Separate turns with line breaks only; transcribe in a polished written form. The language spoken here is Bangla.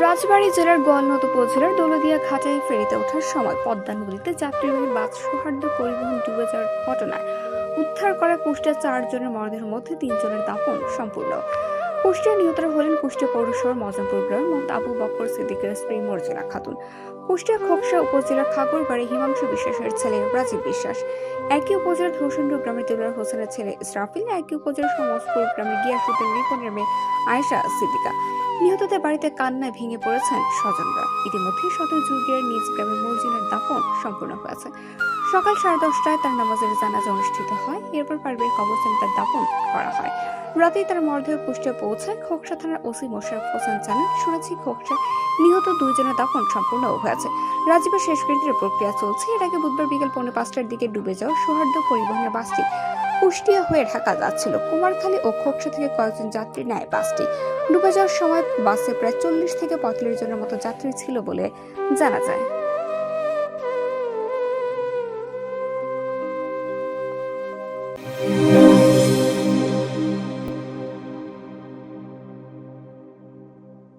রাজবাড়ী জেলার গোয়ালনদ উপজেলার দৌলদিয়া ঘাটে ফেরিতে ওঠার সময় পদ্মা নদীতে যাত্রীবাহী বাস সৌহার্দ্য পরিবহন ডুবে যাওয়ার ঘটনায় উদ্ধার করা কুষ্টিয়ার 4 জনের মরদেহের মধ্যে 3 জনের দাফন সম্পূর্ণ। কুষ্টিয়ার নিহতরা হলেন কুষ্টিয়া পৌরসভার মজমপুর গ্রামের মোহাম্মদ আবু বকর সিদ্দিকের স্ত্রী মর্জিনা খাতুন, কুষ্টিয়া খোকসা উপজেলার খাগড়বাড়ি হিমাংশু বিশ্বাসের ছেলে রাজীব বিশ্বাস, একই উপজেলার ধর্ষণ্ড গ্রামের দিলওয়ার হোসেনের ছেলে ইসরাফিল, একই উপজেলার সমসপুর গ্রামের গিয়াসুদ্দিন রিপনের মেয়ে আয়েশা সিদ্দিকা। নিহতদের বাড়িতে কান্নায় ভেঙে পড়েছেন স্বজনরা। ইতিমধ্যে শতযুগের নিজ গ্রামের মর্জিনার দাফন সম্পূর্ণ হয়েছে। সকাল 10:30টায় তার নামাজের জানাজা অনুষ্ঠিত হয়। এরপর পারিবারিক কবরস্থানে তার দাফন করা হয়। রাতেই তার মরদেহ কুষ্টিয়া পৌঁছায়। খোকসা থানার ওসি মোশাররফ হোসেন জানান, শুনেছি খোকসা নিহত 2 জনের দাফন সম্পূর্ণ হয়েছে। রাজীবের শেষকৃত্যের প্রক্রিয়া চলছে। এর আগে বুধবার বিকেল 4:45টার দিকে ডুবে যাওয়া সৌহার্দ্য পরিবহনের বাসটি কুষ্টিয়া হয়ে ঢাকা যাচ্ছিল। কুমারখালী ও খোকসা থেকে কয়েকজন যাত্রী নেয় বাসটি। ডুবে যাওয়ার সময় বাসে প্রায় 40 থেকে 45 জনের মতো যাত্রী ছিল বলে জানা যায়।